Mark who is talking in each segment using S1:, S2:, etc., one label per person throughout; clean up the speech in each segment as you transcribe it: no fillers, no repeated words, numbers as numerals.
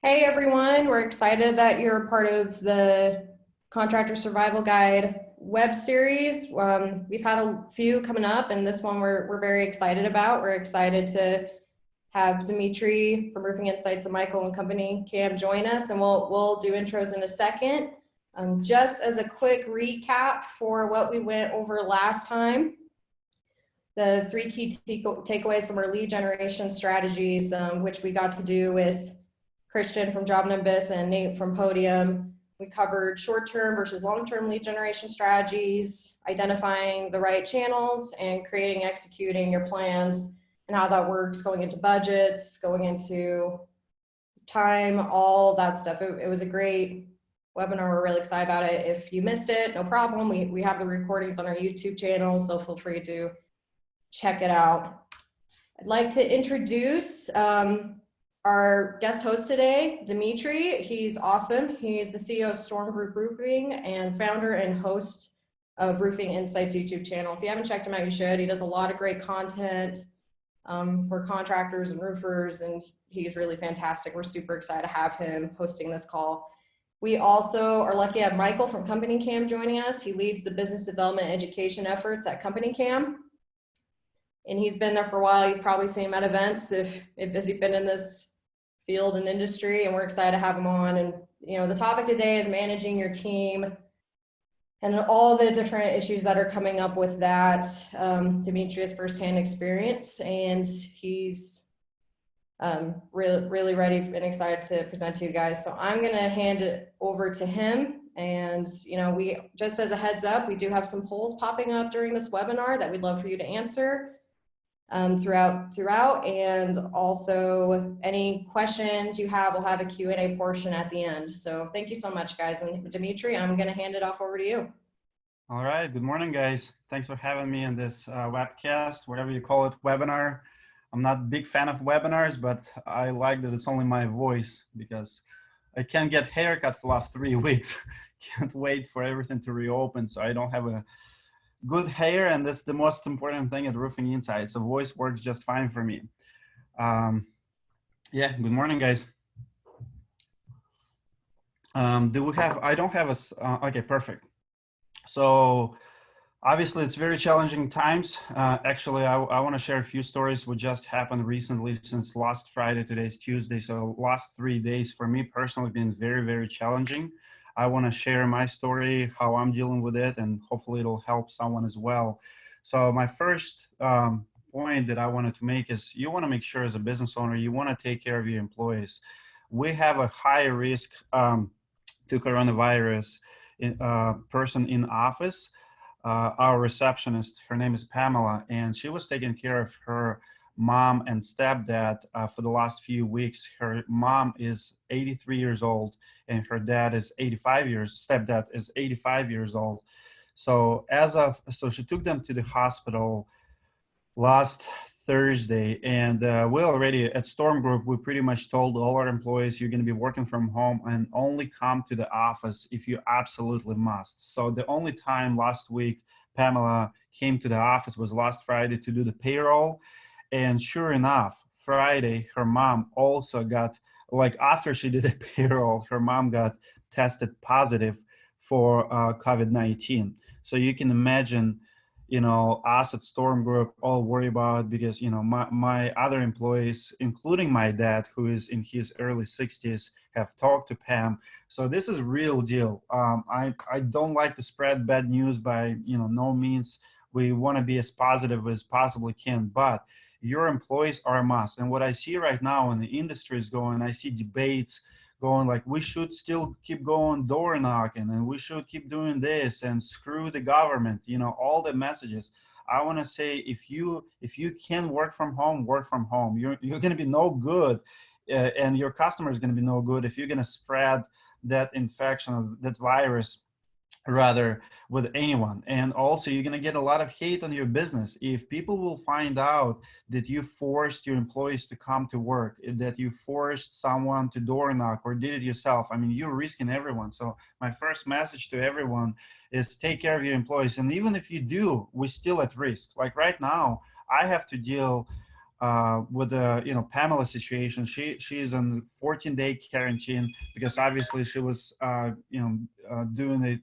S1: Hey everyone, we're excited that you're part of the Contractor Survival Guide web series. We've had a few coming up, and this one we're very excited about. We're excited to have Dmitry from Roofing Insights and Michael and Company Cam join us, and we'll do intros in a second. Just as a quick recap for what we went over last time, the three key takeaways from our lead generation strategies, which we got to do with Christian from Jobnimbus and Nate from Podium. We covered short-term versus long-term lead generation strategies, identifying the right channels, and creating, executing your plans, and how that works going into budgets, going into time, all that stuff. It was a great webinar. We're really excited about it. If you missed it, no problem. We have the recordings on our YouTube channel, so feel free to check it out. I'd like to introduce our guest host today, Dmitry. He's awesome. He's the CEO of Storm Group Roofing and founder and host of Roofing Insights YouTube channel. If you haven't checked him out, you should. He does a lot of great content for contractors and roofers, and he's really fantastic. We're super excited to have him hosting this call. We also are lucky to have Michael from Company Cam joining us. He leads the business development education efforts at Company Cam, and he's been there for a while. You've probably seen him at events if he's been in this field and industry, and we're excited to have him on. And the topic today is managing your team and all the different issues that are coming up with that. Dmitry has firsthand experience, and he's really ready and excited to present to you guys. So I'm going to hand it over to him. And we, just as a heads up, we do have some polls popping up during this webinar that we'd love for you to answer throughout, and also any questions you have, we'll have a Q&A portion at the end. So thank you so much, guys. And Dmitry, I'm going to hand it off over to you.
S2: All right. Good morning, guys. Thanks for having me in this webcast, whatever you call it, webinar. I'm not a big fan of webinars, but I like that it's only my voice because I can't get haircut for the last 3 weeks. Can't wait for everything to reopen, so I don't have a good hair, and that's the most important thing at Roofing Insights. So voice works just fine for me. Yeah, good morning, guys. Do we have, I don't have a, okay, perfect. So obviously it's very challenging times. Actually, I want to share a few stories what just happened recently since last Friday. Today's Tuesday. So last 3 days for me personally been very, very challenging. I want to share my story, how I'm dealing with it, and hopefully it'll help someone as well. So my first point that I wanted to make is you want to make sure as a business owner, you want to take care of your employees. We have a high risk to coronavirus person in office. Our receptionist, her name is Pamela, and she was taking care of her mom and stepdad for the last few weeks. Her mom is 83 years old and her dad is 85 years, stepdad is 85 years old. So so she took them to the hospital last Thursday, and we already at Storm Group, we pretty much told all our employees you're going to be working from home and only come to the office if you absolutely must. So the only time last week Pamela came to the office was last Friday to do the payroll. And sure enough, Friday, her mom also got, like after she did the payroll, her mom got tested positive for COVID-19. So you can imagine, us at Storm Group all worry about, because, my other employees, including my dad, who is in his early 60s, have talked to Pam. So this is real deal. I don't like to spread bad news by, no means. We want to be as positive as possibly can, but your employees are a must. And what I see right now in the industry is going, I see debates going like, we should still keep going door knocking and we should keep doing this and screw the government, all the messages. I want to say, if you can work from home, work from home. You're going to be no good, and your customer is going to be no good if you're going to spread that infection of that virus rather with anyone. And also you're going to get a lot of hate on your business if people will find out that you forced your employees to come to work, that you forced someone to door knock or did it yourself. I mean, you're risking everyone. So my first message to everyone is take care of your employees. And even if you do, we're still at risk. Like right now, I have to deal with the Pamela situation. She's on 14-day quarantine because obviously she was doing it.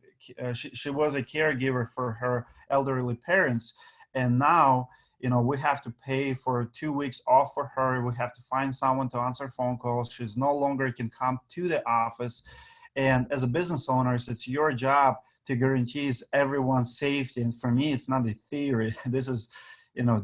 S2: She was a caregiver for her elderly parents, and now we have to pay for 2 weeks off for her. We have to find someone to answer phone calls. She's no longer can come to the office, and as a business owners, it's your job to guarantee everyone's safety. And for me, it's not a theory. This is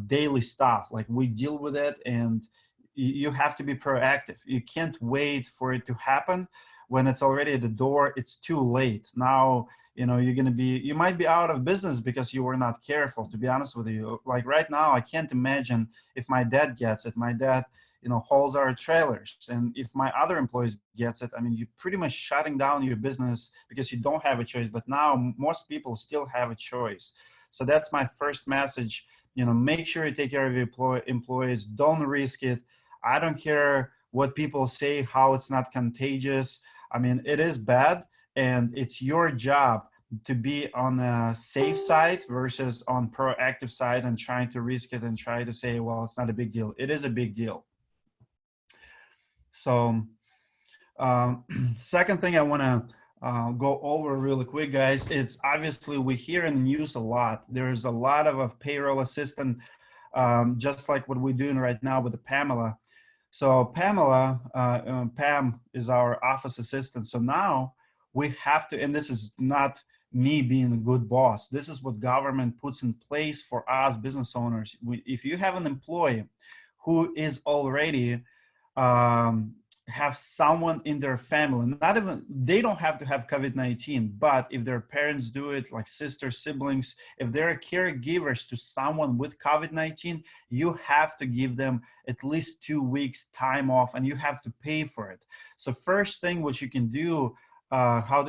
S2: daily stuff. Like, we deal with it, and you have to be proactive. You can't wait for it to happen. When it's already at the door, it's too late. Now you might be out of business because you were not careful. To be honest with you, like right now, I can't imagine if my dad gets it. My dad hauls our trailers, and if my other employees gets it, I mean, you're pretty much shutting down your business because you don't have a choice. But now most people still have a choice. So that's my first message. Make sure you take care of your employees. Don't risk it. I don't care what people say, how it's not contagious. I mean, it is bad, and it's your job to be on a safe side versus on proactive side and trying to risk it and try to say, well, it's not a big deal. It is a big deal. So second thing I want to go over really quick, guys, it's obviously we hear in the news a lot. There's a lot of a payroll assistant, just like what we're doing right now with the Pamela. So Pamela, Pam is our office assistant. So now we have to, and this is not me being a good boss. This is what government puts in place for us business owners. If you have an employee who is already have someone in their family, not even, they don't have to have COVID-19, but if their parents do it, like sisters, siblings, if they're caregivers to someone with COVID-19, you have to give them at least 2 weeks time off, and you have to pay for it. So first thing what you can do,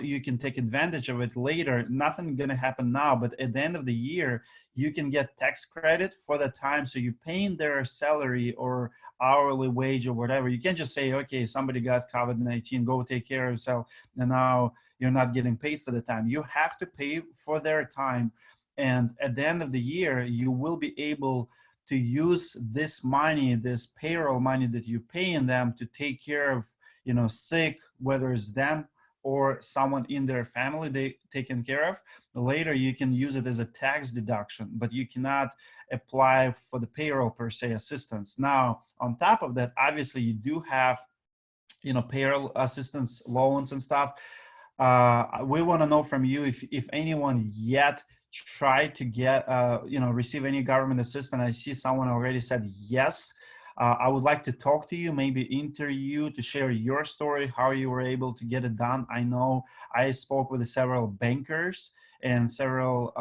S2: you can take advantage of it later, nothing gonna happen now, but at the end of the year, you can get tax credit for the time. So you're paying their salary or hourly wage or whatever. You can't just say, okay, somebody got COVID-19, go take care of yourself, and now you're not getting paid for the time. You have to pay for their time. And at the end of the year, you will be able to use this money, this payroll money that you're paying them to take care of, sick, whether it's them or someone in their family they taken care of. Later, you can use it as a tax deduction, but you cannot apply for the payroll per se assistance. Now, on top of that, obviously you do have, payroll assistance loans and stuff. We want to know from you if anyone yet tried to get, receive any government assistance. I see someone already said yes. I would like to talk to you, maybe interview you to share your story, how you were able to get it done. I know I spoke with several bankers and several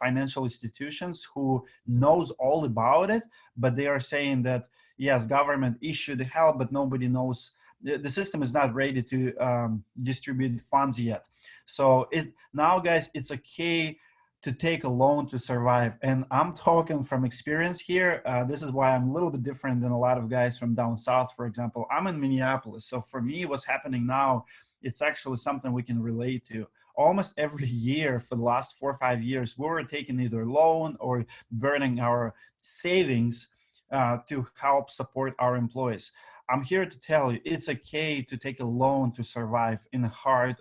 S2: financial institutions who knows all about it, but they are saying that, yes, government issued the help, but nobody knows, the system is not ready to distribute funds yet. So now, guys, it's okay to take a loan to survive. And I'm talking from experience here. This is why I'm a little bit different than a lot of guys from down south, for example. I'm in Minneapolis. So for me, what's happening now, it's actually something we can relate to. Almost every year for the last 4 or 5 years, we were taking either loan or burning our savings to help support our employees. I'm here to tell you, it's okay to take a loan to survive in a hard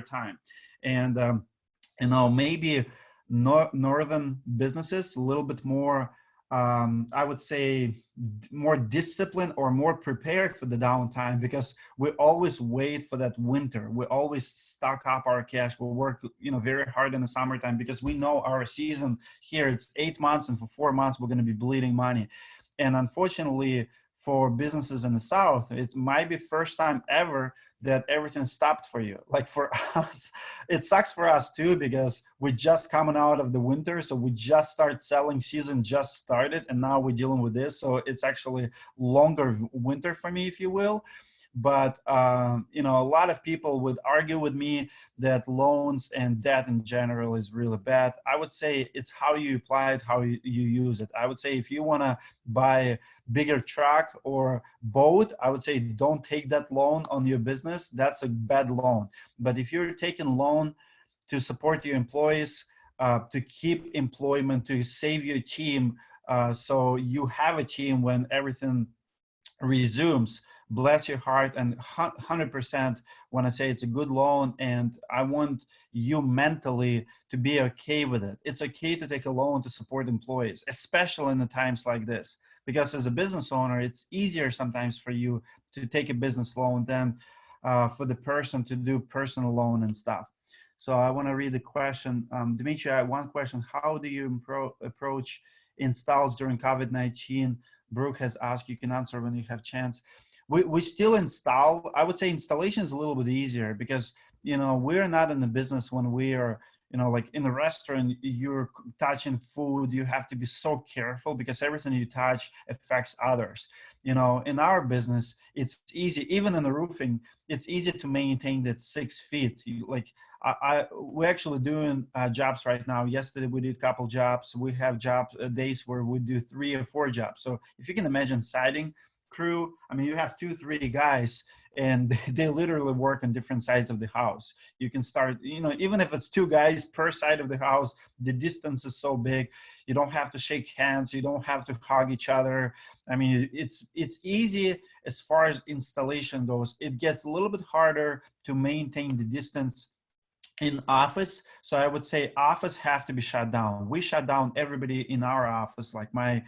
S2: time. And maybe northern businesses a little bit more, I would say, more disciplined or more prepared for the downtime, because we always wait for that winter. We always stock up our cash. We work, very hard in the summertime because we know our season here, it's 8 months, and for 4 months, we're going to be bleeding money. And unfortunately, for businesses in the South, it might be first time ever that everything stopped for you. Like for us, it sucks for us too, because we're just coming out of the winter. So we just started selling, season just started, and now we're dealing with this. So it's actually longer winter for me, if you will. But, a lot of people would argue with me that loans and debt in general is really bad. I would say it's how you apply it, how you use it. I would say if you want to buy a bigger truck or boat, I would say don't take that loan on your business. That's a bad loan. But if you're taking loan to support your employees, to keep employment, to save your team, So you have a team when everything resumes. Bless your heart, and 100% when I say it's a good loan, and I want you mentally to be okay with it. It's okay to take a loan to support employees, especially in the times like this, because as a business owner, it's easier sometimes for you to take a business loan than for the person to do personal loan and stuff. So I want to read the question. Dmitry, I have one question. How do you approach installs during COVID-19? Brooke has asked, you can answer when you have chance. We still install. I would say installation is a little bit easier because, you know, we're not in the business when we are, you know, like in the restaurant, you're touching food, you have to be so careful because everything you touch affects others. You know, in our business, it's easy, even in the roofing, it's easy to maintain that 6 feet. We're actually doing jobs right now. Yesterday we did a couple jobs. We have days where we do 3 or 4 jobs. So if you can imagine siding crew, I mean, you have 2-3 guys and they literally work on different sides of the house. You can start, you know, even if it's 2 guys per side of the house, the distance is so big, you don't have to shake hands, you don't have to hug each other. I mean, it's easy as far as installation goes. It gets a little bit harder to maintain the distance in office. So I would say office have to be shut down. We shut down everybody in our office. Like my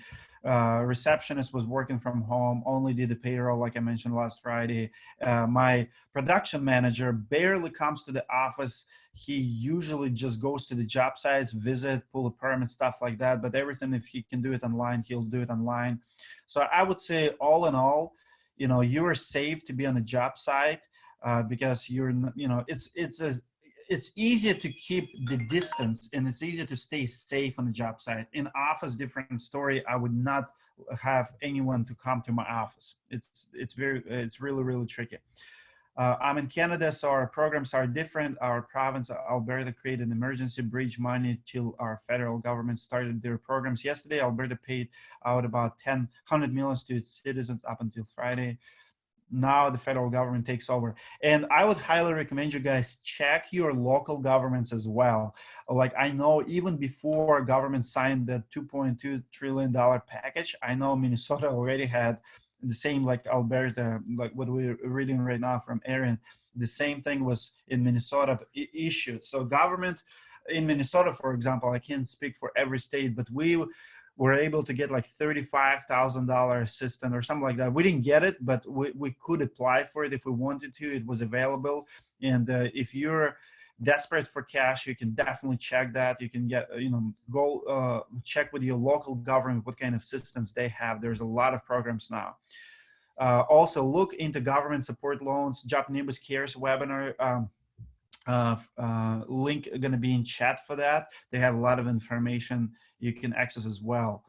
S2: receptionist was working from home, only did the payroll, like I mentioned last Friday. My production manager barely comes to the office. He usually just goes to the job sites, visit, pull a permit, stuff like that. But everything, if he can do it online, he'll do it online. So I would say all in all, you know, you are safe to be on a job site because you're, you know, it's easier to keep the distance and it's easier to stay safe on the job site. In office, different story. I would not have anyone to come to my office. It's really, really tricky. I'm in Canada, so our programs are different. Our province, Alberta, created emergency bridge money till our federal government started their programs. Yesterday, Alberta paid out about 100 million to its citizens up until Friday. Now the federal government takes over. And I would highly recommend you guys check your local governments as well. Like I know even before government signed the $2.2 trillion package, I know Minnesota already had the same, like Alberta, like what we're reading right now from Aaron, the same thing was in Minnesota issued. So government in Minnesota, for example, I can't speak for every state, but we were able to get like $35,000 assistance or something like that. We didn't get it, but we could apply for it if we wanted to. It was available. And if you're desperate for cash, you can definitely check that. You can get, you know, go check with your local government what kind of assistance they have. There's a lot of programs now. Also look into government support loans. Jobnimbus Cares webinar. Link going to be in chat for that. They have a lot of information you can access as well.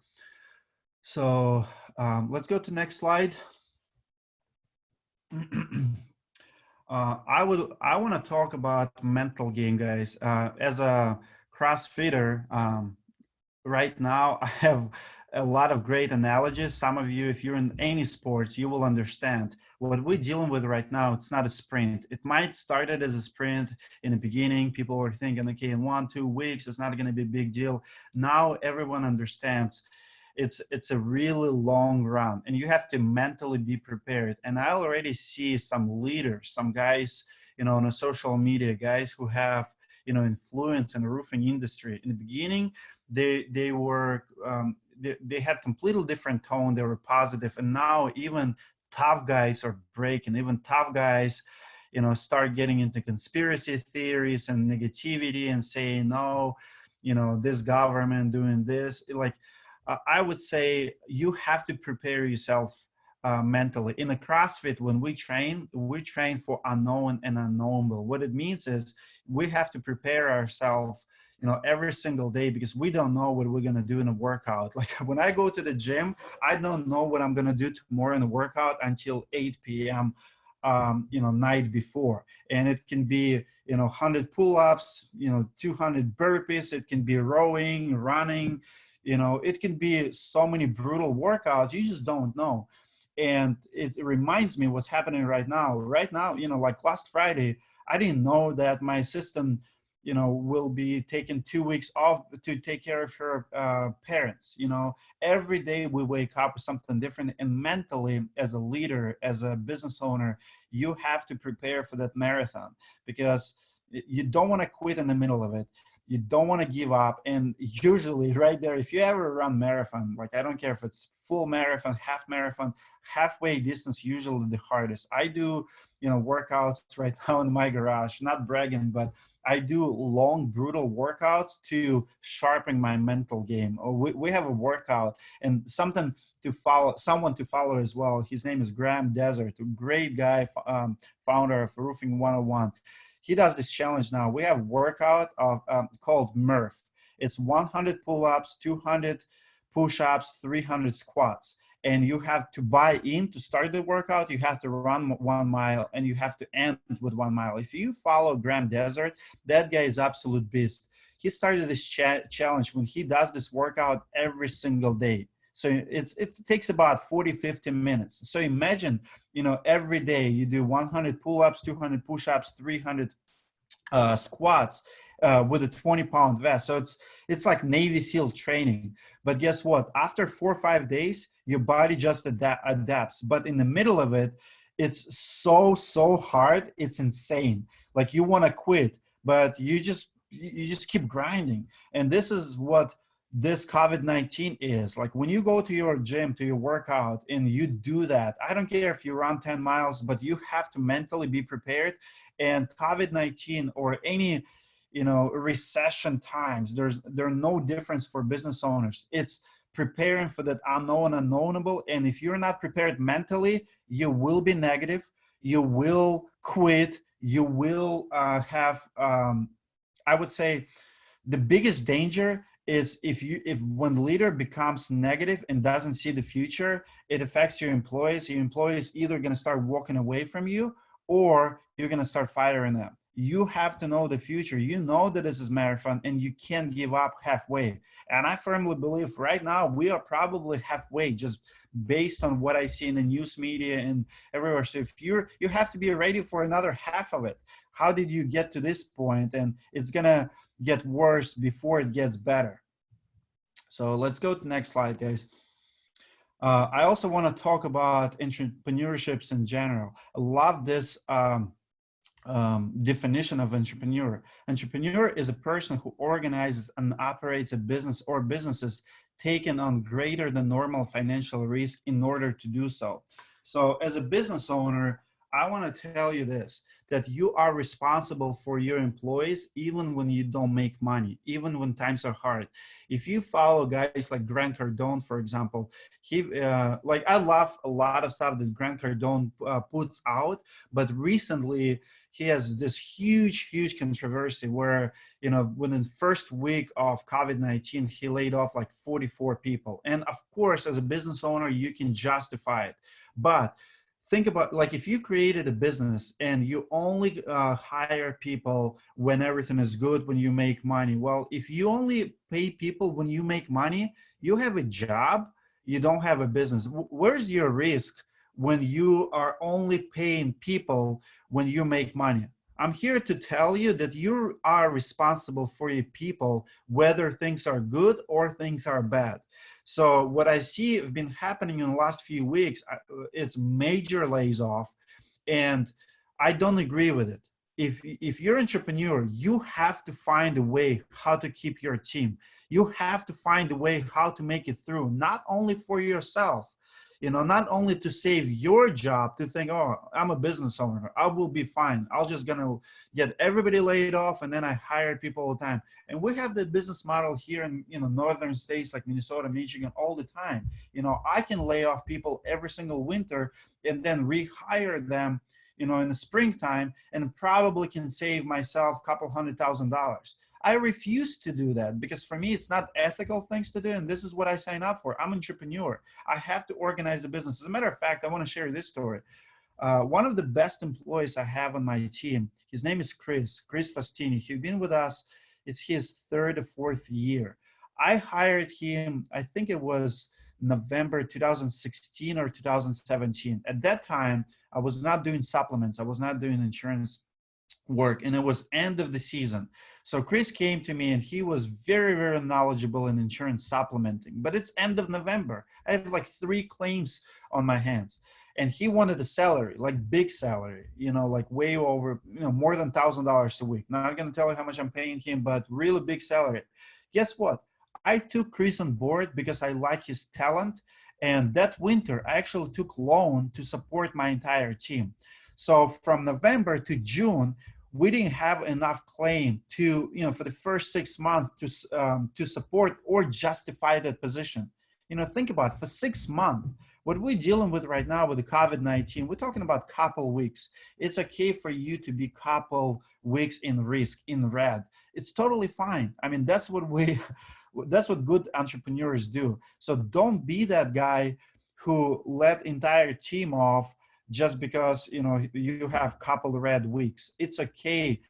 S2: So let's go to the next slide. I want to talk about mental game, guys. As a CrossFitter, right now I have a lot of great analogies. Some of you, if you're in any sports, you will understand what we're dealing with right now. It's not a sprint. It might started as a sprint in the beginning. People were thinking, okay, in 1-2 weeks, it's not going to be a big deal. Now everyone understands it's a really long run and you have to mentally be prepared. And I already see some leaders, some guys, you know, on the social media, guys who have, you know, influence in the roofing industry. In the beginning, they were they had completely different tone. They were positive, and now even tough guys are breaking. Even tough guys, you know, start getting into conspiracy theories and negativity and saying, no, you know, this government doing this. Like I would say you have to prepare yourself mentally. In the CrossFit, when we train for unknown and unknowable. What it means is we have to prepare ourselves, you know, every single day, because we don't know what we're going to do in a workout. Like when I go to the gym, I don't know what I'm going to do tomorrow in the workout until 8 p.m. You know, night before. And it can be, you know, 100 pull-ups, you know, 200 burpees. It can be rowing, running, you know, it can be so many brutal workouts. You just don't know. And it reminds me what's happening right now. Right now, you know, like last Friday, I didn't know that my assistant will be taking 2 weeks off to take care of her parents. Every day we wake up with something different, and mentally, as a leader, as a business owner, you have to prepare for that marathon, because you don't want to quit in the middle of it. You don't want to give up. And usually right there, if you ever run marathon, like, I don't care if it's full marathon, half marathon, halfway distance, usually the hardest. I do, workouts right now in my garage, not bragging, but I do long, brutal workouts to sharpen my mental game. We have a workout and someone to follow as well. His name is Graham Desert, a great guy, founder of Roofing 101. He does this challenge now. We have workout of called Murph. It's 100 pull-ups, 200 push-ups, 300 squats. And you have to buy in to start the workout. You have to run 1 mile, and you have to end with 1 mile. If you follow Graham Desert, that guy is absolute beast. He started this challenge when he does this workout every single day. So it takes about 40, 50 minutes. So imagine, every day you do 100 pull-ups, 200 push-ups, 300 squats with a 20-pound vest. So it's like Navy SEAL training. But guess what? After 4 or 5 days, your body just adapts. But in the middle of it, it's so hard. It's insane. Like, you want to quit, but you just keep grinding. And this is what this COVID-19 is. Like, when you go to your gym, to your workout, and you do that, I don't care if you run 10 miles, but you have to mentally be prepared. And COVID-19 or any, recession times, there are no difference for business owners. It's preparing for that unknowable. And if you're not prepared mentally, you will be negative. You will quit. You will have, I would say, the biggest danger is if when the leader becomes negative and doesn't see the future, it affects your employees. Your employees either going to start walking away from you, or you're going to start firing them. You have to know the future. You know that this is marathon, and you can't give up halfway. And I firmly believe right now we are probably halfway, just based on what I see in the news media and everywhere. So if you have to be ready for another half of it. How did you get to this point? And it's going to get worse before it gets better. So let's go to the next slide, guys. I also want to talk about entrepreneurships in general. I love this definition of entrepreneur. Entrepreneur is a person who organizes and operates a business or businesses taking on greater than normal financial risk in order to do so. So as a business owner, I want to tell you this, that you are responsible for your employees even when you don't make money, even when times are hard. If you follow guys like Grant Cardone, for example, I love a lot of stuff that Grant Cardone puts out, but recently he has this huge controversy where, within the first week of COVID-19, he laid off like 44 people. And of course, as a business owner, you can justify it. But think about, like, if you created a business and you only hire people when everything is good, when you make money. Well, if you only pay people when you make money, you have a job, you don't have a business. Where's your risk when you are only paying people when you make money? I'm here to tell you that you are responsible for your people, whether things are good or things are bad. So what I see have been happening in the last few weeks, it's major lays off, and I don't agree with it. If you're an entrepreneur, you have to find a way how to keep your team. You have to find a way how to make it through, not only for yourself, not only to save your job, to think, oh, I'm a business owner, I will be fine. I'm just gonna get everybody laid off, and then I hire people all the time. And we have the business model here in northern states like Minnesota, Michigan, all the time. I can lay off people every single winter and then rehire them, in the springtime, and probably can save myself a couple $100,000. I refuse to do that because for me, it's not ethical things to do. And this is what I sign up for. I'm an entrepreneur. I have to organize a business. As a matter of fact, I want to share this story. One of the best employees I have on my team, his name is Chris Fastini. He's been with us. It's his 3rd or 4th year. I hired him, I think it was November 2016 or 2017. At that time, I was not doing supplements. I was not doing insurance work, and it was end of the season. So Chris came to me and he was very, very knowledgeable in insurance supplementing, but it's end of November. I have like 3 claims on my hands, and he wanted a salary, like big salary, like way over, more than $1,000 a week. Not going to tell you how much I'm paying him, but really big salary. Guess what? I took Chris on board because I like his talent. And that winter, I actually took loan to support my entire team. So from November to June, we didn't have enough claim to, for the first 6 months to support or justify that position. Think about it, for 6 months, what we're dealing with right now with the COVID-19, we're talking about couple weeks. It's okay for you to be couple weeks in risk, in red. It's totally fine. I mean, that's what good entrepreneurs do. So don't be that guy who let entire team off just because you have couple red weeks. It's okay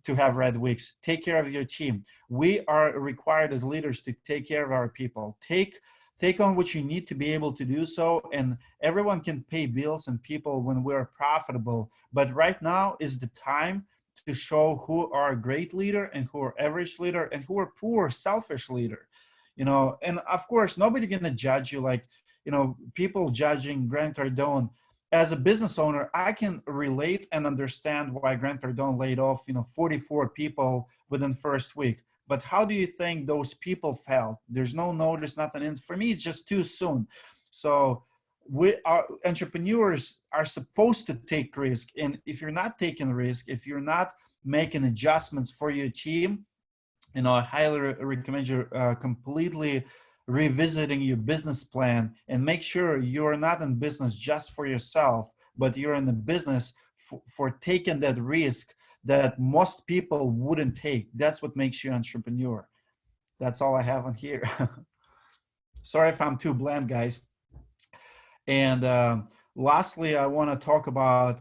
S2: to have red weeks. Take care of your team. We are required as leaders to take care of our people. Take on what you need to be able to do so, and everyone can pay bills and people when we're profitable. But right now is the time to show who are a great leader and who are average leader and who are poor, selfish leader. And of course, nobody gonna judge you like, people judging Grant Cardone. As a business owner, I can relate and understand why Grant Cardone laid off, 44 people within first week. But how do you think those people felt? There's no notice, nothing. And for me, it's just too soon. So entrepreneurs are supposed to take risk. And if you're not taking risk, if you're not making adjustments for your team, I highly recommend you completely revisiting your business plan and make sure you're not in business just for yourself, but you're in the business for taking that risk that most people wouldn't take. That's what makes you an entrepreneur. That's all I have on here. Sorry if I'm too bland, guys. And lastly, I want to talk about,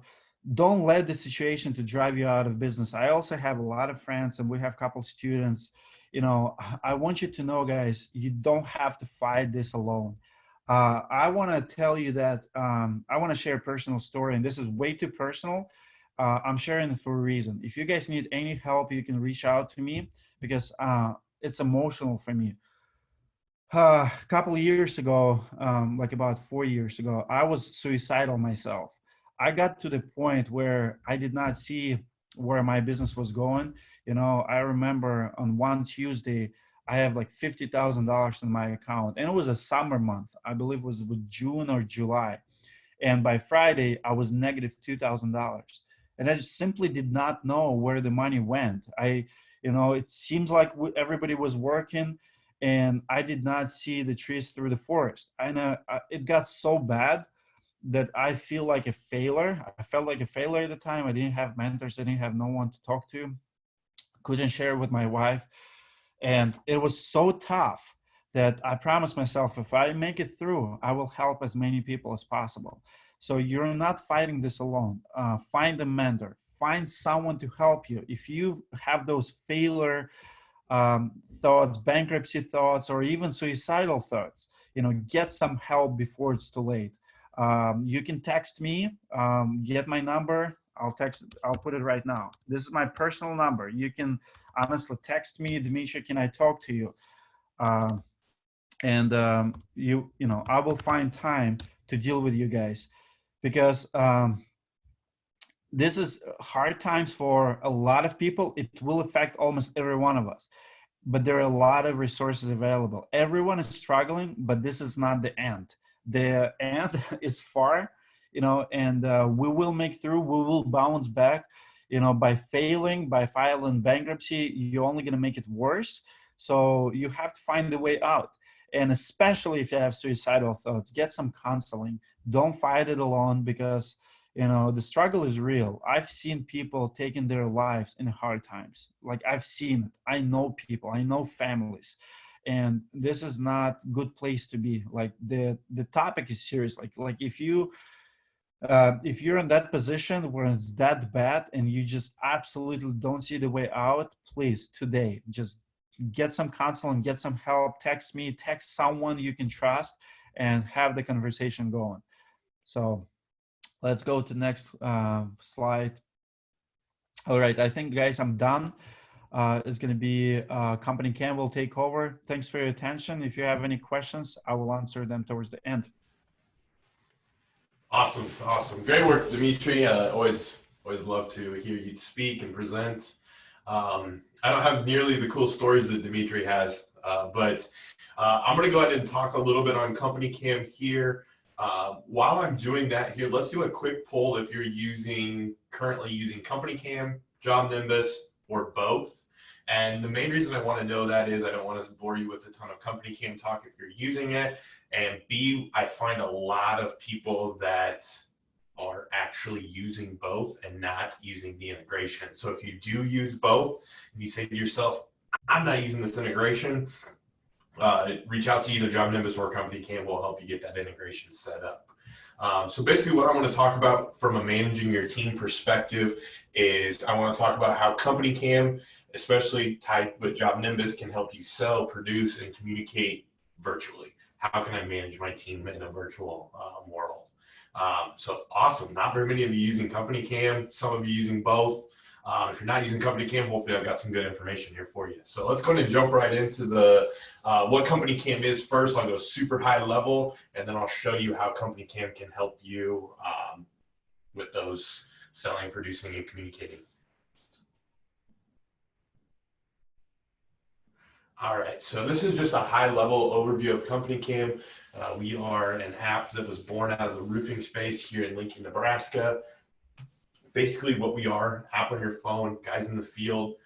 S2: don't let the situation to drive you out of business. I also have a lot of friends, and we have a couple students. I want you to know, guys, you don't have to fight this alone. I want to tell you that I want to share a personal story, and this is way too personal. I'm sharing it for a reason. If you guys need any help, you can reach out to me because it's emotional for me. A couple of years ago, like about 4 years ago, I was suicidal myself. I got to the point where I did not see where my business was going. I remember on one Tuesday, I have like $50,000 in my account, and it was a summer month. I believe it was June or July. And by Friday, I was negative $2,000. And I just simply did not know where the money went. It seems like everybody was working, and I did not see the trees through the forest. It got so bad that I feel like a failure. I felt like a failure at the time. I didn't have mentors. I didn't have no one to talk to. Couldn't share with my wife. And it was so tough that I promised myself, if I make it through, I will help as many people as possible. So you're not fighting this alone. Find a mentor. Find someone to help you. If you have those failure thoughts, bankruptcy thoughts, or even suicidal thoughts, get some help before it's too late. You can text me, get my number. I'll put it right now. This is my personal number. You can honestly text me, Dmitry, can I talk to you? I will find time to deal with you guys, because this is hard times for a lot of people. It will affect almost every one of us, but there are a lot of resources available. Everyone is struggling, but this is not the end. The end is far, and we will make through. We will bounce back. By filing bankruptcy, you're only going to make it worse. So you have to find a way out. And especially if you have suicidal thoughts, get some counseling. Don't fight it alone, because the struggle is real. I've seen people taking their lives in hard times. Like, I've seen it. I know people, I know families, and this is not a good place to be. Like, the topic is serious. Like if you're in that position where it's that bad and you just absolutely don't see the way out, please, today, just get some counseling, get some help. Text me, text someone you can trust, and have the conversation going. So let's go to the next slide. All right, I think, guys, I'm done. It's going to be Company Cam will take over. Thanks for your attention. If you have any questions, I will answer them towards the end.
S3: Awesome, awesome, great work, Dmitry. Always love to hear you speak and present. I don't have nearly the cool stories that Dmitry has, but I'm going to go ahead and talk a little bit on Company Cam here. While I'm doing that here, let's do a quick poll if you're currently using Company Cam, Jobnimbus, or both. And the main reason I want to know that is I don't want to bore you with a ton of Company Cam talk if you're using it. And B, I find a lot of people that are actually using both and not using the integration. So if you do use both and you say to yourself, I'm not using this integration, reach out to either Jobnimbus or Company Cam. Will help you get that integration set up. So basically what I want to talk about from a managing your team perspective is I want to talk about how Company Cam, especially tied with Jobnimbus, can help you sell, produce, and communicate virtually. How can I manage my team in a virtual world? So awesome. Not very many of you using Company Cam, some of you using both. If you're not using Company Cam, hopefully I've got some good information here for you. So let's go ahead and jump right into the what Company Cam is first. I'll go super high level, and then I'll show you how Company Cam can help you with those selling, producing, and communicating. All right, so this is just a high-level overview of Company Cam. We are an app that was born out of the roofing space here in Lincoln, Nebraska. Basically what we are, app on your phone, guys in the field,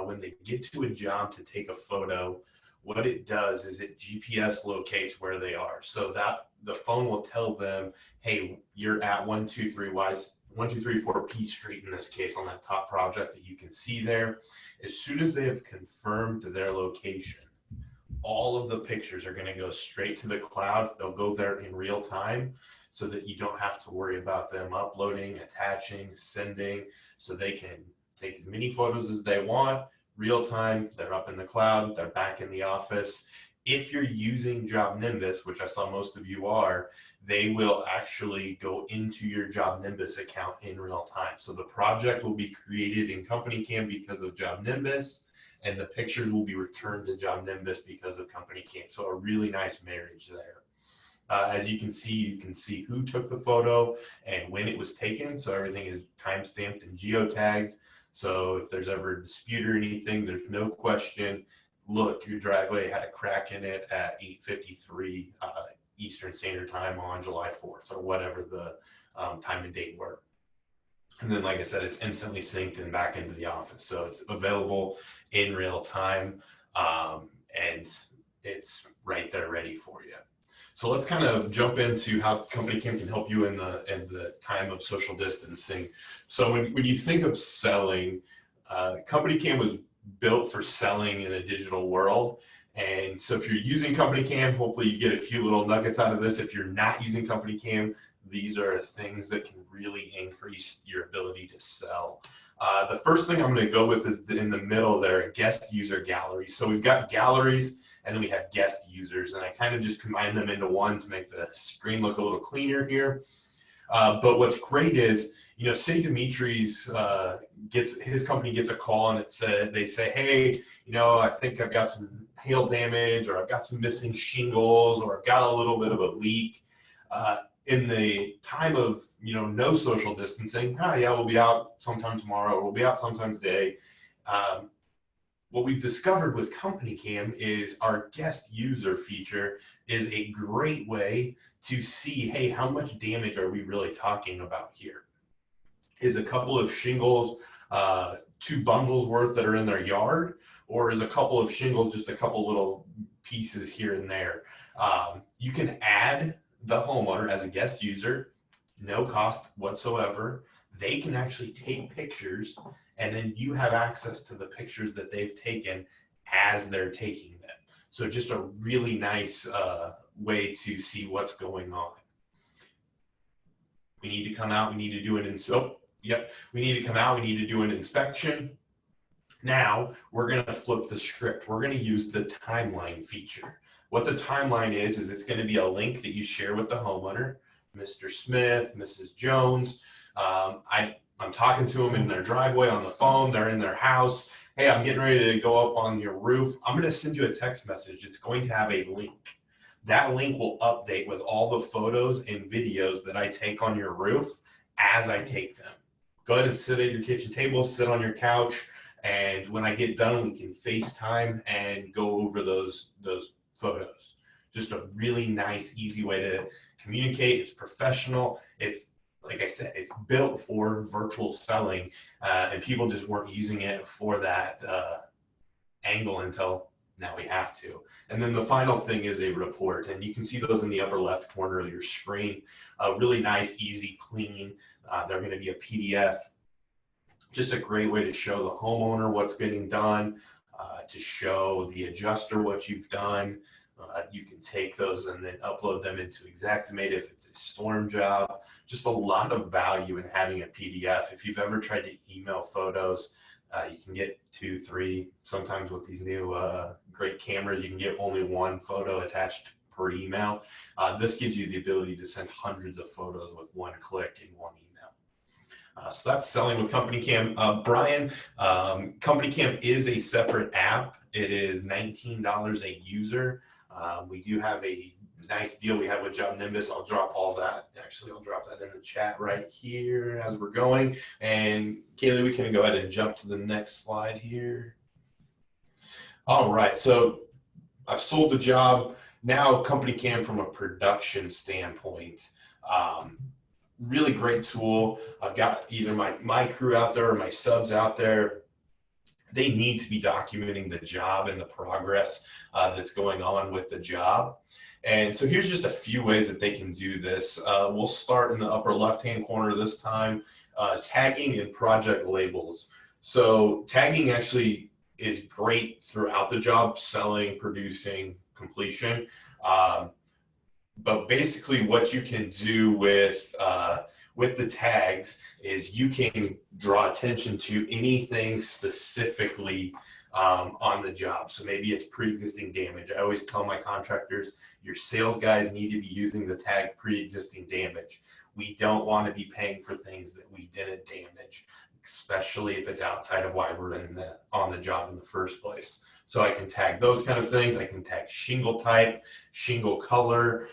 S3: when they get to a job to take a photo, what it does is it GPS locates where they are. So that the phone will tell them, hey, you're at 1234 P Street in this case on that top project that you can see there. As soon as they have confirmed their location, all of the pictures are going to go straight to the cloud. They'll go there in real time so that you don't have to worry about them uploading, attaching, sending, so they can take as many photos as they want, real time. They're up in the cloud, they're back in the office. If you're using Jobnimbus, which I saw most of you are, they will actually go into your Jobnimbus account in real time. So the project will be created in Company Cam because of Jobnimbus, and the pictures will be returned to Jobnimbus because of Company Cam. So a really nice marriage there. As you can see who took the photo and when it was taken. So everything is time-stamped and geotagged. So if there's ever a dispute or anything, there's no question, look, your driveway had a crack in it at 8:53 Eastern Standard Time on July 4th, or whatever the time and date were. And then, like I said, it's instantly synced and back into the office. So it's available in real time, and it's right there ready for you. So let's kind of jump into how Company Cam can help you in the time of social distancing. So when you think of selling, Company Cam was built for selling in a digital world. And so if you're using Company Cam, hopefully you get a few little nuggets out of this. If you're not using Company Cam, these are things that can really increase your ability to sell. The first thing I'm going to go with is in the middle there, guest user galleries. So we've got galleries and then we have guest users, and I kind of just combine them into one to make the screen look a little cleaner here. But what's great is, you know, say Dmitry's his company gets a call and they say, hey, you know, I think I've got some hail damage, or I've got some missing shingles, or I've got a little bit of a leak. In the time of, you know, no social distancing, yeah, we'll be out sometime tomorrow, or we'll be out sometime today. What we've discovered with Company Cam is our guest user feature is a great way to see, hey, how much damage are we really talking about here? Is a couple of shingles 2 bundles worth that are in their yard, or is a couple of shingles just a couple little pieces here and there? You can add the homeowner as a guest user, no cost whatsoever. They can actually take pictures, and then you have access to the pictures that they've taken as they're taking them. So just a really nice way to see what's going on. We need to come out, we need to do an we need to come out, we need to do an inspection. Now we're going to flip the script. We're going to use the timeline feature. What the timeline is it's going to be a link that you share with the homeowner, Mr. Smith, Mrs. Jones. I'm talking to them in their driveway on the phone. They're in their house. Hey, I'm getting ready to go up on your roof. I'm going to send you a text message. It's going to have a link. That link will update with all the photos and videos that I take on your roof as I take them. Go ahead and sit at your kitchen table, sit on your couch, and when I get done, we can FaceTime and go over those photos. Just a really nice, easy way to communicate. It's professional. It's, like I said, it's built for virtual selling, and people just weren't using it for that angle until now we have to. And then the final thing is a report, and you can see those in the upper left corner of your screen. Really nice, easy, clean. They're going to be a PDF. Just a great way to show the homeowner what's getting done, to show the adjuster what you've done. You can take those and then upload them into Xactimate if it's a storm job. Just a lot of value in having a PDF. If you've ever tried to email photos, you can get 2, 3. Sometimes with these new great cameras, you can get only 1 photo attached per email. This gives you the ability to send hundreds of photos with 1 click in 1 email. So that's selling with Company Cam. Brian, Company Cam is a separate app. It is $19 a user. We do have a nice deal we have with Jobnimbus. I'll drop all that. Actually, I'll drop that in the chat right here as we're going. And Kaylee, we can go ahead and jump to the next slide here. All right, so I've sold the job. Now Company Cam from a production standpoint. Really great tool. I've got either my crew out there or my subs out there. They need to be documenting the job and the progress that's going on with the job. And so here's just a few ways that they can do this. We'll start in the upper left-hand corner this time, tagging and project labels. So tagging actually is great throughout the job, selling, producing, completion. But basically what you can do with the tags is you can draw attention to anything specifically on the job. So maybe it's pre-existing damage. I always tell my contractors, your sales guys need to be using the tag pre-existing damage. We don't want to be paying for things that we didn't damage, especially if it's outside of why we're on the job in the first place. So I can tag those kind of things. I can tag shingle type, shingle color,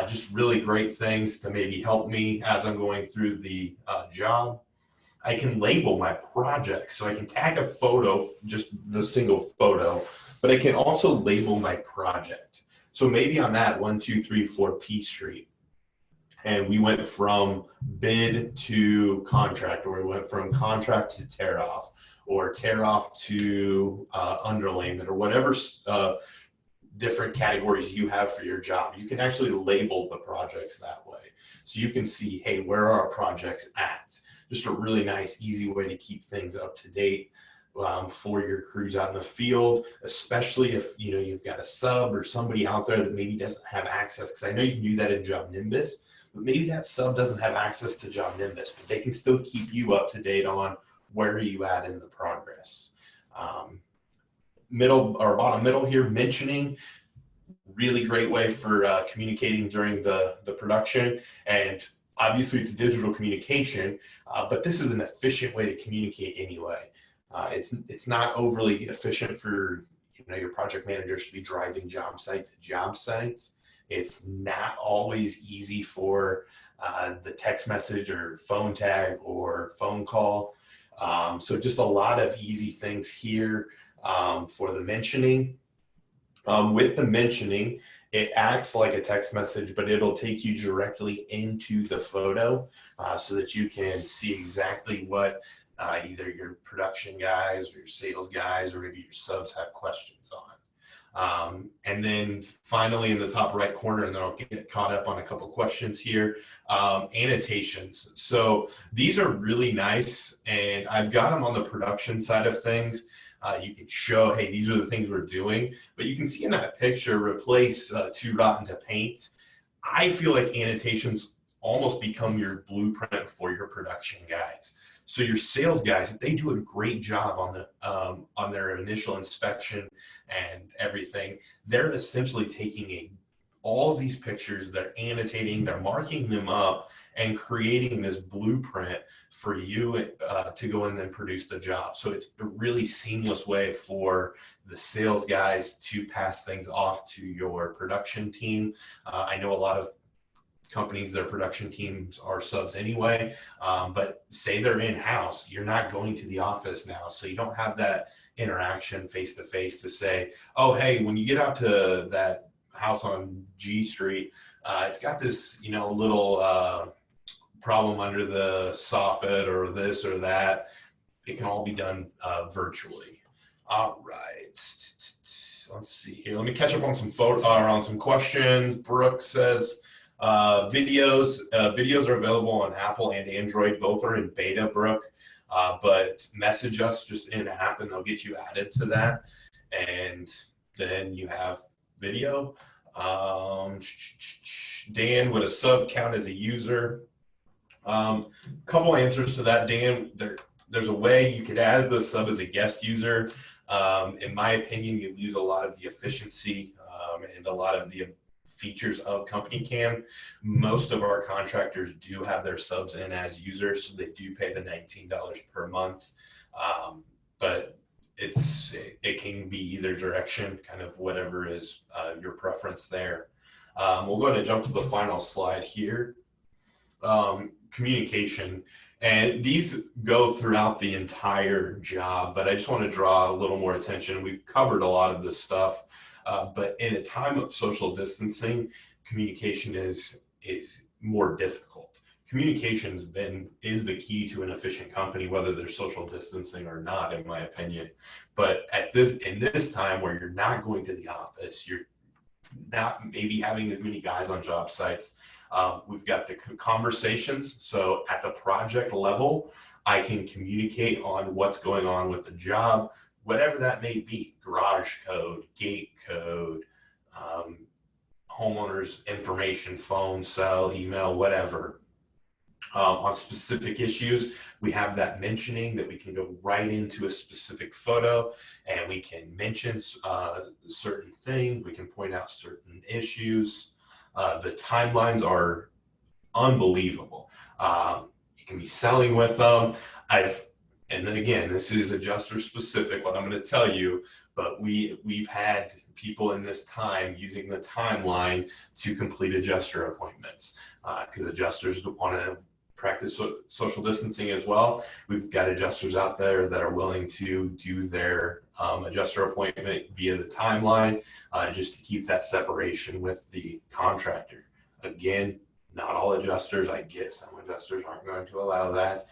S3: just really great things to maybe help me as I'm going through the job. I can label my projects. So I can tag a photo, just the single photo, but I can also label my project. So maybe on that 1, 2, 3, 4 P Street, and we went from bid to contract, or we went from contract to tear off, or tear off to underlayment, or whatever different categories you have for your job. You can actually label the projects that way. So you can see, hey, where are our projects at? Just a really nice, easy way to keep things up to date for your crews out in the field, especially if you've got a sub or somebody out there that maybe doesn't have access, because I know you can do that in Jobnimbus, but maybe that sub doesn't have access to Jobnimbus, but they can still keep you up to date on where are you at in the progress. Middle or bottom middle here, mentioning, really great way for communicating during the production. And obviously it's digital communication, but this is an efficient way to communicate anyway. It's not overly efficient for your project managers to be driving job site to job site. It's not always easy for the text message or phone tag or phone call. So just a lot of easy things here for the mentioning. With the mentioning, it acts like a text message, but it'll take you directly into the photo so that you can see exactly what either your production guys or your sales guys or maybe your subs have questions on. And then finally in the top right corner, and then I'll get caught up on a couple questions here, annotations. So these are really nice, and I've got them on the production side of things. You can show, hey, these are the things we're doing, but you can see in that picture, replace too rotten to paint. I feel like annotations almost become your blueprint for your production guys. So your sales guys, if they do a great job on their initial inspection and everything, they're essentially taking all of these pictures, they're annotating, they're marking them up and creating this blueprint for you to go in and produce the job. So it's a really seamless way for the sales guys to pass things off to your production team. I know a lot of companies, their production teams are subs anyway, but say they're in-house, you're not going to the office now, so you don't have that interaction face-to-face to say, oh, hey, when you get out to that house on G Street, it's got this, you know, little problem under the soffit or this or that. It can all be done virtually. All right, let's see here. Let me catch up on some questions. Brooke says, videos are available on Apple and Android. Both are in beta, Brooke, but message us just in app and they'll get you added to that. And then you have video. Dan, would a sub count as a user? Couple answers to that, Dan. There's a way you could add the sub as a guest user. In my opinion, you lose a lot of the efficiency and a lot of the features of Company Cam. Most of our contractors do have their subs in as users, so they do pay the $19 per month. But it can be either direction, kind of whatever is your preference there. We'll go ahead and jump to the final slide here. Communication, and these go throughout the entire job, but I just want to draw a little more attention. We've covered a lot of this stuff, but in a time of social distancing, communication is more difficult. Communication is the key to an efficient company, whether there's social distancing or not, in my opinion. But in this time where you're not going to the office, you're not maybe having as many guys on job sites. We've got the conversations. So at the project level, I can communicate on what's going on with the job, whatever that may be: garage code, gate code, homeowners information, phone, cell, email, whatever. On specific issues, we have that mentioning that we can go right into a specific photo and we can mention certain things. We can point out certain issues. The timelines are unbelievable. You can be selling with them. And then again, this is adjuster specific, what I'm going to tell you, but we've had people in this time using the timeline to complete adjuster appointments because adjusters want to practice social distancing as well. We've got adjusters out there that are willing to do their adjuster appointment via the timeline just to keep that separation with the contractor. Again, not all adjusters, I get some adjusters aren't going to allow that,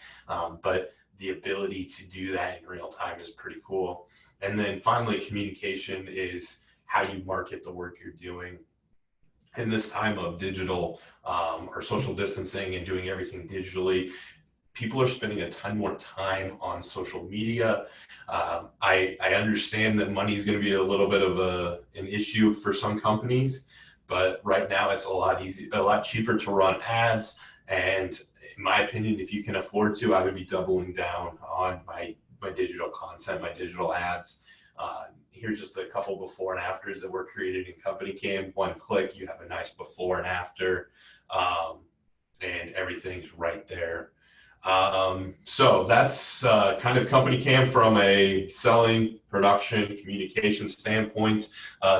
S3: but the ability to do that in real time is pretty cool. And then finally, communication is how you market the work you're doing. In this time of digital or social distancing and doing everything digitally, people are spending a ton more time on social media. I understand that money is going to be a little bit of an issue for some companies, but right now it's a lot cheaper to run ads. And in my opinion, if you can afford to, I would be doubling down on my digital content, my digital ads. Here's just a couple before and afters that were created in Company Cam. One click, you have a nice before and after, and everything's right there. So that's kind of Company Cam from a selling, production, communication standpoint.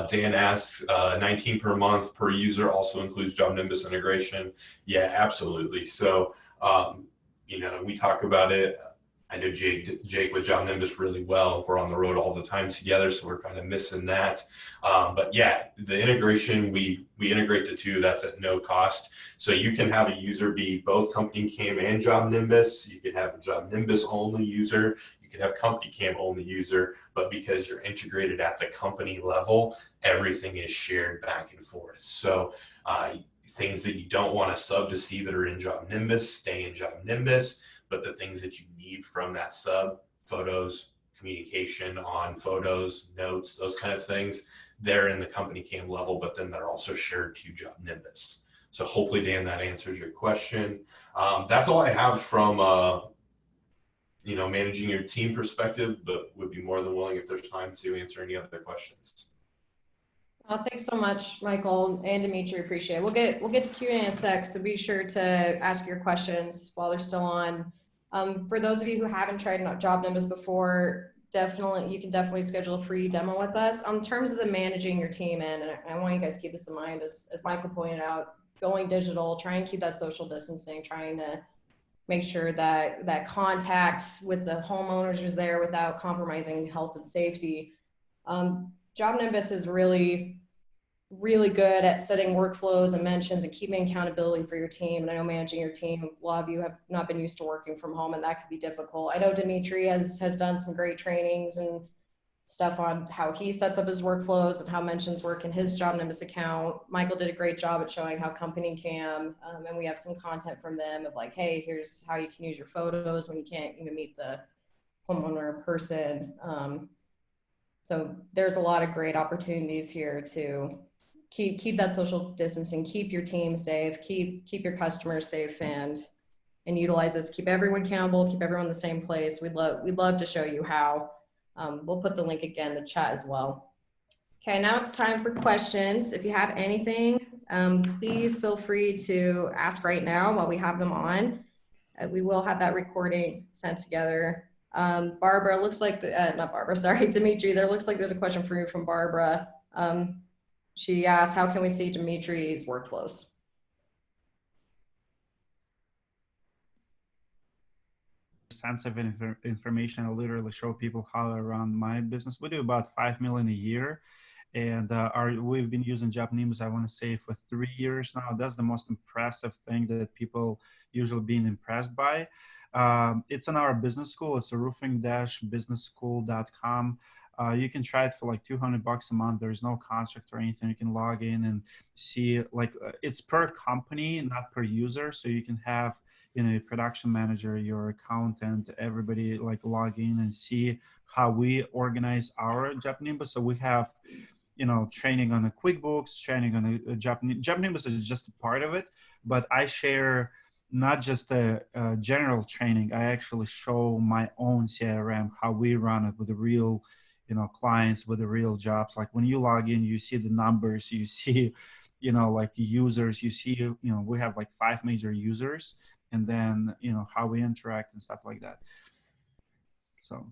S3: Dan asks, 19 per month per user also includes Jobnimbus integration. Yeah, absolutely. So, we talk about it. I know Jake with Jobnimbus really well. We're on the road all the time together, so we're kind of missing that. But yeah, the integration, we integrate the two. That's at no cost. So you can have a user be both Company Cam and Jobnimbus. You could have a Jobnimbus only user. You could have Company Cam only user. But because you're integrated at the company level, everything is shared back and forth. So things that you don't want a sub to see that are in Jobnimbus stay in Jobnimbus. But the things that you need from that sub, photos, communication on photos, notes, those kind of things, they're in the Company Cam level, but then they're also shared to Jobnimbus. So hopefully, Dan, that answers your question. That's all I have from, managing your team perspective, but would be more than willing if there's time to answer any other questions.
S1: Thanks so much, Michael and Dmitry. Appreciate it. We'll get to Q&A in a sec, so be sure to ask your questions while they're still on. For those of you who haven't tried Jobnimbus before, you can definitely schedule a free demo with us. In terms of the managing your team and I want you guys to keep this in mind, as Michael pointed out, going digital, try and keep that social distancing, trying to make sure that contact with the homeowners is there without compromising health and safety. Jobnimbus is really good at setting workflows and mentions and keeping accountability for your team. And I know managing your team, a lot of you have not been used to working from home, and that could be difficult. I know Dmitry has done some great trainings and stuff on how he sets up his workflows and how mentions work in his Jobnimbus account. Michael did a great job at showing how Company Cam, and we have some content from them of like, hey, here's how you can use your photos when you can't even meet the homeowner in person. So there's a lot of great opportunities here to keep that social distancing, keep your team safe, keep your customers safe, and utilize this. Keep everyone accountable, keep everyone in the same place. We'd love to show you how. We'll put the link again in the chat as well. Okay, now it's time for questions. If you have anything, please feel free to ask right now while we have them on. We will have that recording sent together. Barbara, looks like not Barbara, sorry, Dmitry, there looks like there's a question for you from Barbara. She asked, how can we see Dmitry's workflows?
S2: Sensitive information. I literally show people how I run my business. We do about 5 million a year, and we've been using Jobnimbus, I want to say, for 3 years now. That's the most impressive thing that people usually being impressed by. It's in our business school. It's a roofing-businessschool.com. You can try it for like $200 a month. There's no contract or anything. You can log in and see, like, it's per company, not per user. So you can have, you know, your production manager, your accountant, everybody like log in and see how we organize our Jobnimbus. So we have, you know, training on the QuickBooks, training on a Jobnimbus is just a part of it, but I share not just a general training. I actually show my own CRM, how we run it with the real, you know, clients, with the real jobs. Like when you log in, you see the numbers, you see, you know, like users, you see, you know, we have like 5 major users, and then, you know, how we interact and stuff like that. So.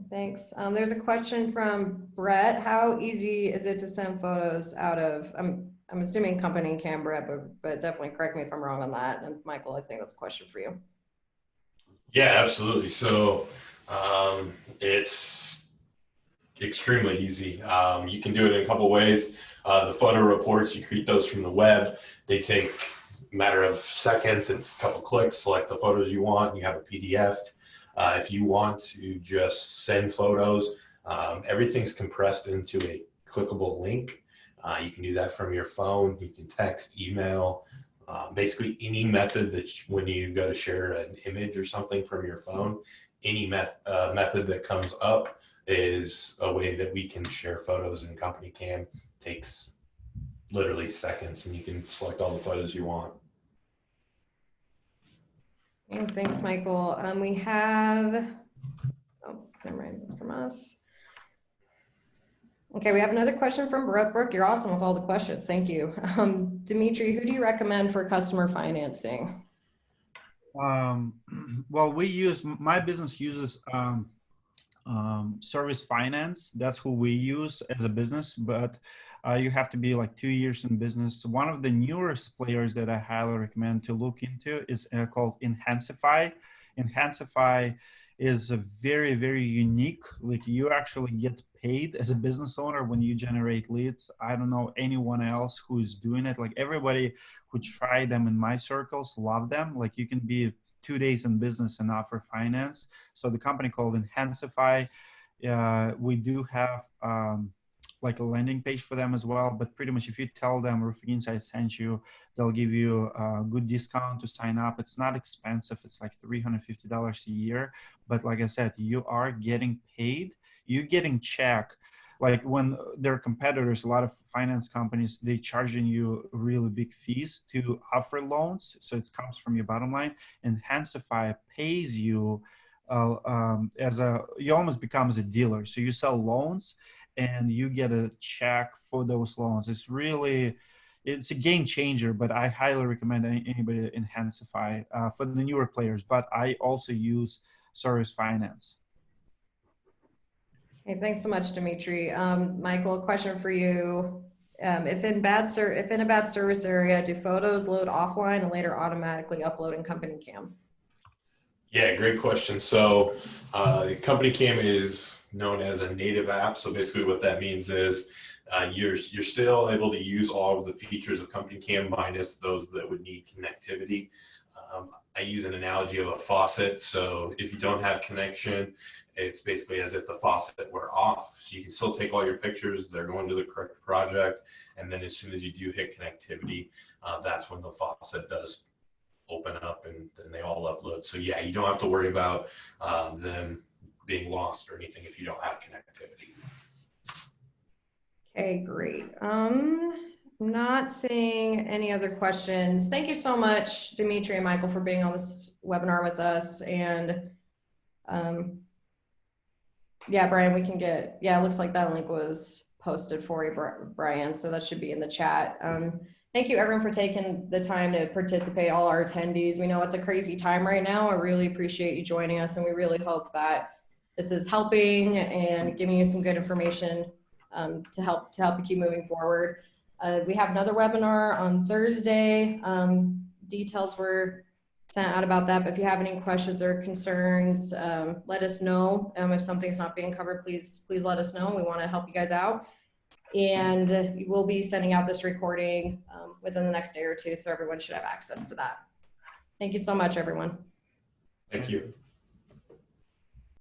S1: Thanks. There's a question from Brett. How easy is it to send photos out of, I'm assuming Company Cam, Brett, but definitely correct me if I'm wrong on that. And Michael, I think that's a question for you.
S3: Yeah, absolutely. So it's extremely easy. You can do it in a couple of ways. The photo reports, you create those from the web. They take a matter of seconds. It's a couple clicks, select the photos you want. You have a PDF. If you want to just send photos, everything's compressed into a clickable link. You can do that from your phone. You can text, email, basically any method that when you go to share an image or something from your phone, any method that comes up is a way that we can share photos in Company Cam. Takes literally seconds, and you can select all the photos you want.
S1: Thanks, Michael. We have, oh, never mind, that's from us. Okay, we have another question from Brooke. Brooke, you're awesome with all the questions. Thank you. Dmitry, who do you recommend for customer financing?
S2: Well, my business uses Service Finance. That's who we use as a business, but you have to be like 2 years in business. One of the newest players that I highly recommend to look into is called Enhancify. Enhancify is a very, very unique, like you actually get paid as a business owner when you generate leads. I don't know anyone else who's doing it. Like everybody who tried them in my circles love them. Like you can be 2 days in business and offer finance. So the company called Enhancify, we do have like a landing page for them as well. But pretty much if you tell them Roofing Insight sent you, they'll give you a good discount to sign up. It's not expensive. It's like $350 a year. But like I said, you are getting paid. You're getting check. Like when their competitors, a lot of finance companies, they charging you really big fees to offer loans. So it comes from your bottom line. And Enhancify pays you you almost become as a dealer. So you sell loans and you get a check for those loans. It's a game changer, but I highly recommend anybody to Enhancify for the newer players. But I also use Service Finance.
S1: Okay, thanks so much, Dmitry. Michael, a question for you. If in a bad service area, do photos load offline and later automatically upload in Company Cam?
S3: Yeah, great question. So Company Cam is known as a native app. So basically what that means is you're still able to use all of the features of Company Cam minus those that would need connectivity. I use an analogy of a faucet. So if you don't have connection, it's basically as if the faucet were off. So you can still take all your pictures, they're going to the correct project. And then as soon as you do hit connectivity, that's when the faucet does open up and then they all upload. So yeah, you don't have to worry about them being lost or anything if you don't have connectivity.
S1: Okay, great. Not seeing any other questions. Thank you so much, Dmitry and Michael, for being on this webinar with us. And yeah, Brian, we can get, yeah, it looks like that link was posted for you, Brian, so that should be in the chat. Thank you everyone for taking the time to participate, all our attendees. We know it's a crazy time right now. I really appreciate you joining us, and we really hope that this is helping and giving you some good information to help you keep moving forward. We have another webinar on Thursday. Details were sent out about that, but if you have any questions or concerns, let us know. If something's not being covered, please let us know. We want to help you guys out. And we'll be sending out this recording within the next day or two, so everyone should have access to that. Thank you so much, everyone.
S3: Thank you.